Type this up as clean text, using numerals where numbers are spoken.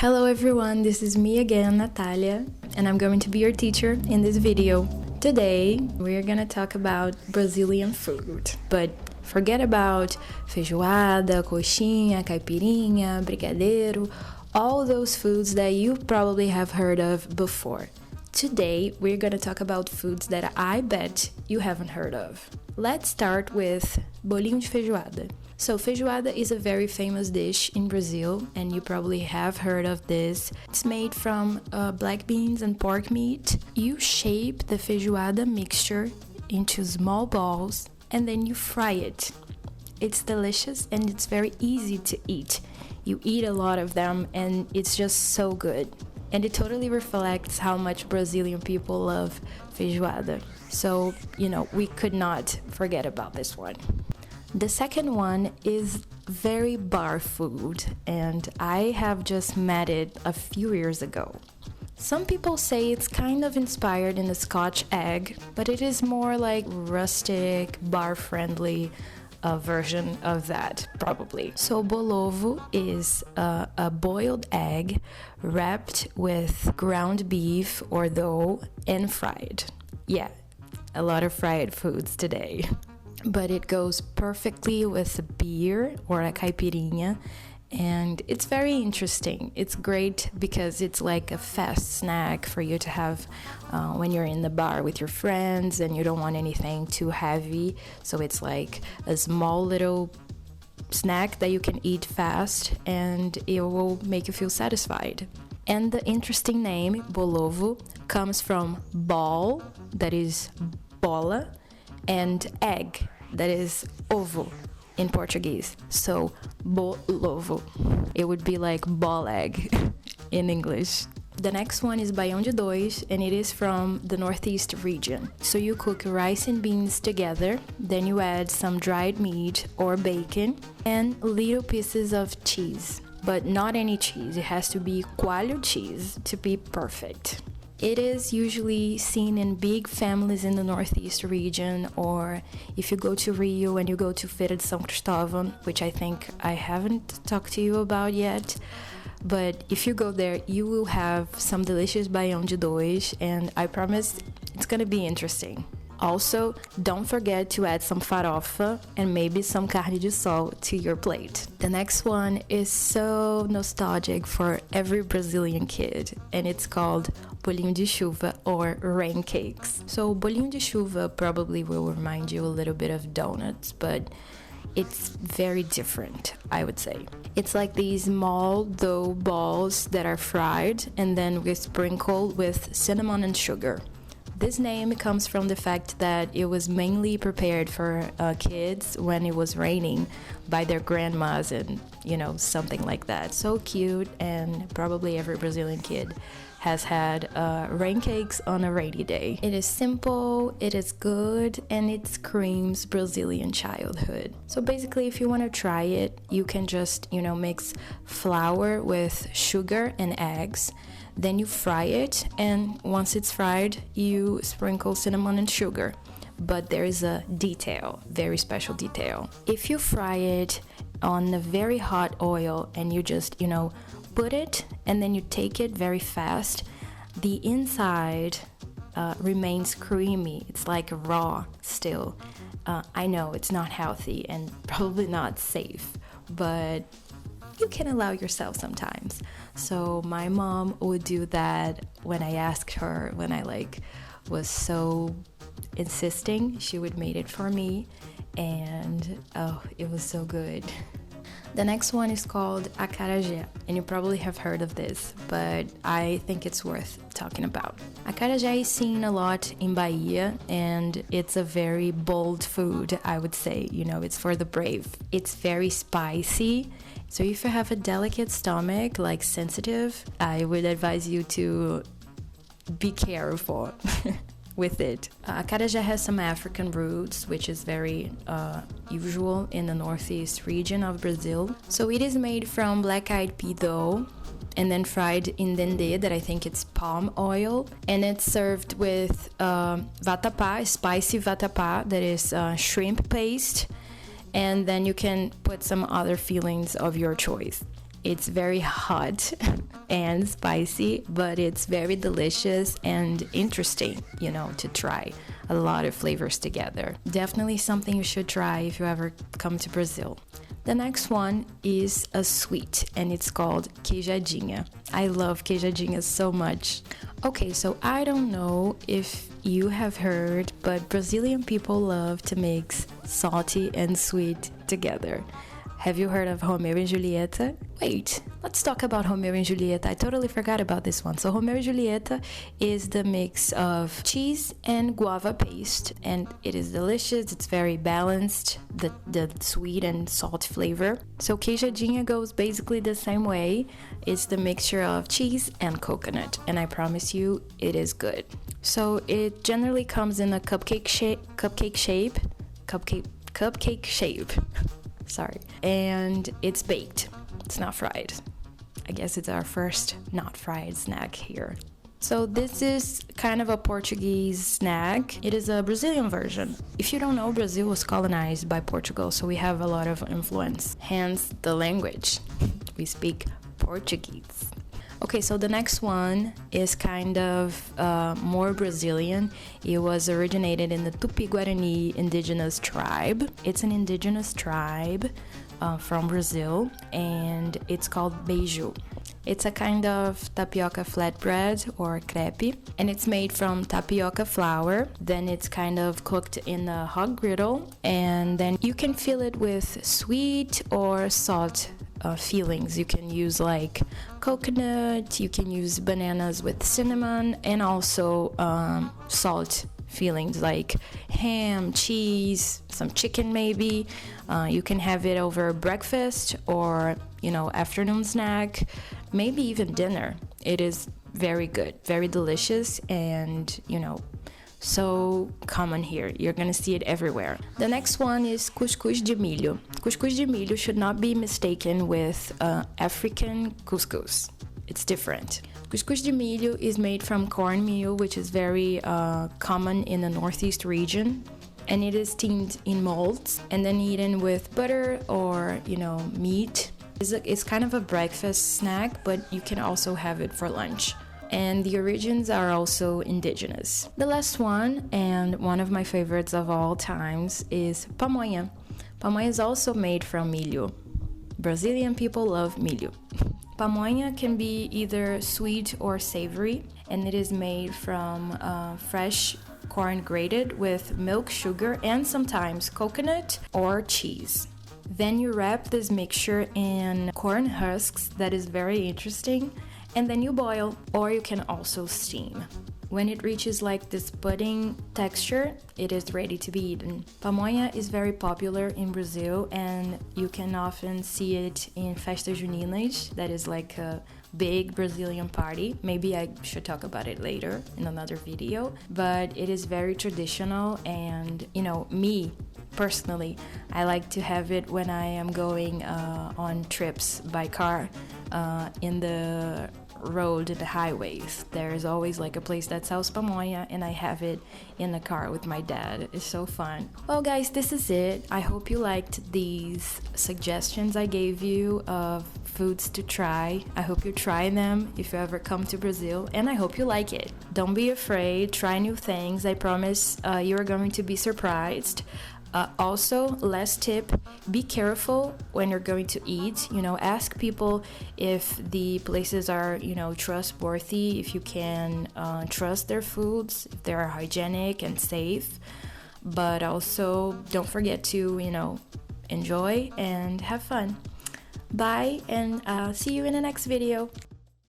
Hello everyone, this is me again, Nathalia, and I'm going to be your teacher in this video. Today, we're gonna talk about Brazilian food, but forget about feijoada, coxinha, caipirinha, brigadeiro, all those foods that you probably have heard of before. Today, we're gonna talk about foods that I bet you haven't heard of. Let's start with bolinho de feijoada. So feijoada is a very famous dish in Brazil, and you probably have heard of this. It's made from black beans and pork meat. You shape the feijoada mixture into small balls and then you fry it. It's delicious and it's very easy to eat. You eat a lot of them and it's just so good. And it totally reflects how much Brazilian people love feijoada. So, we could not forget about this one. The second one is very bar food, and I have just met it a few years ago. Some people say it's kind of inspired in the Scotch egg, but it is more like rustic, bar-friendly version of that, probably. So bolovo is a boiled egg wrapped with ground beef or dough and fried. Yeah, a lot of fried foods today. But it goes perfectly with a beer or a caipirinha, and it's very interesting. It's great because it's like a fast snack for you to have when you're in the bar with your friends and you don't want anything too heavy. So it's like a small little snack that you can eat fast and it will make you feel satisfied. And the interesting name, bolovo, comes from ball, that is bola, and egg, that is ovo in Portuguese. So bolovo, it would be like ball egg in English. The next one is baião de dois, and it is from the northeast region. So you cook rice and beans together, then you add some dried meat or bacon and little pieces of cheese. But not any cheese, it has to be coalho cheese to be perfect. It is usually seen in big families in the northeast region, or if you go to Rio and you go to Feira de São Cristóvão, which I think I haven't talked to you about yet. But if you go there, you will have some delicious baião de dois, and I promise it's gonna be interesting. Also, don't forget to add some farofa and maybe some carne de sol to your plate. The next one is so nostalgic for every Brazilian kid, and it's called bolinho de chuva or rain cakes. So bolinho de chuva probably will remind you a little bit of donuts, but it's very different, I would say. It's like these small dough balls that are fried and then we sprinkle with cinnamon and sugar. This name comes from the fact that it was mainly prepared for kids when it was raining by their grandmas and, something like that. So cute, and probably every Brazilian kid has had rain cakes on a rainy day. It is simple, it is good, and it screams Brazilian childhood. So basically, if you want to try it, you can just, mix flour with sugar and eggs. Then you fry it, and once it's fried, you sprinkle cinnamon and sugar. But there is a detail, very special detail. If you fry it on a very hot oil and you just, put it and then you take it very fast, the inside remains creamy. It's like raw still. I know it's not healthy and probably not safe, but you can allow yourself sometimes. So my mom would do that when I asked her, when I was so insisting, she would make it for me, and it was so good. The next one is called acarajé, and you probably have heard of this, but I think it's worth talking about. Acarajé is seen a lot in Bahia, and it's a very bold food, I would say. It's for the brave. It's very spicy, so if you have a delicate stomach, like sensitive, I would advise you to be careful with it. Acarajé has some African roots, which is very usual in the northeast region of Brazil. So it is made from black-eyed pea dough and then fried in dendê, that I think it's palm oil, and it's served with vatapá, spicy vatapá, that is shrimp paste, and then you can put some other fillings of your choice. It's very hot and spicy, but it's very delicious and interesting, you know, to try. A lot of flavors together. Definitely something you should try if you ever come to Brazil. The next one is a sweet, and it's called queijadinha. I love queijadinha so much. Okay, so I don't know if you have heard, but Brazilian people love to mix salty and sweet together. Have you heard of Romeo and Julieta? Wait, let's talk about Romeo and Julieta. I totally forgot about this one. So Romeo and Julieta is the mix of cheese and guava paste, and it is delicious. It's very balanced, the sweet and salt flavor. So queijadinha goes basically the same way. It's the mixture of cheese and coconut, and I promise you, it is good. So it generally comes in a cupcake shape. Sorry. And it's baked. It's not fried. I guess it's our first not fried snack here. So this is kind of a Portuguese snack. It is a Brazilian version. If you don't know, Brazil was colonized by Portugal, so we have a lot of influence. Hence the language. We speak Portuguese. Okay, so the next one is kind of more Brazilian. It was originated in the Tupi-Guarani indigenous tribe. It's an indigenous tribe from Brazil, and it's called beiju. It's a kind of tapioca flatbread or crepe, and it's made from tapioca flour. Then it's kind of cooked in a hot griddle, and then you can fill it with sweet or salt fillings. You can use like coconut, you can use bananas with cinnamon, and also salt fillings like ham, cheese, some chicken maybe. You can have it over breakfast or, you know, afternoon snack, maybe even dinner. It is very good, very delicious, and, you know, so common here. You're gonna see it everywhere. The next one is cuscuz de milho. Cuscuz de milho should not be mistaken with African couscous. It's different. Cuscuz de milho is made from cornmeal, which is very common in the northeast region, and it is steamed in molds and then eaten with butter or, you know, meat. It's kind of a breakfast snack, but you can also have it for lunch. And the origins are also indigenous. The last one, and one of my favorites of all times, is pamonha. Pamonha is also made from milho. Brazilian people love milho. Pamonha can be either sweet or savory, and it is made from fresh corn grated with milk, sugar, and sometimes coconut or cheese. Then you wrap this mixture in corn husks. That is very interesting. And then you boil, or you can also steam. When it reaches like this pudding texture, it is ready to be eaten. Pamonha is very popular in Brazil, and you can often see it in Festas Juninas. That is like a big Brazilian party. Maybe I should talk about it later in another video. But it is very traditional, and, you know, me personally, I like to have it when I am going on trips by car in the road, the highways. There is always like a place that sells pamonha, and I have it in the car with my dad. It's so fun. Well guys, this is it. I hope you liked these suggestions I gave you of foods to try. I hope you try them if you ever come to Brazil, and I hope you like it. Don't be afraid, try new things. I promise you are going to be surprised. Also, last tip, be careful when you're going to eat. You know, ask people if the places are, you know, trustworthy, if you can trust their foods, if they are hygienic and safe. But also, don't forget to, you know, enjoy and have fun. Bye, and see you in the next video.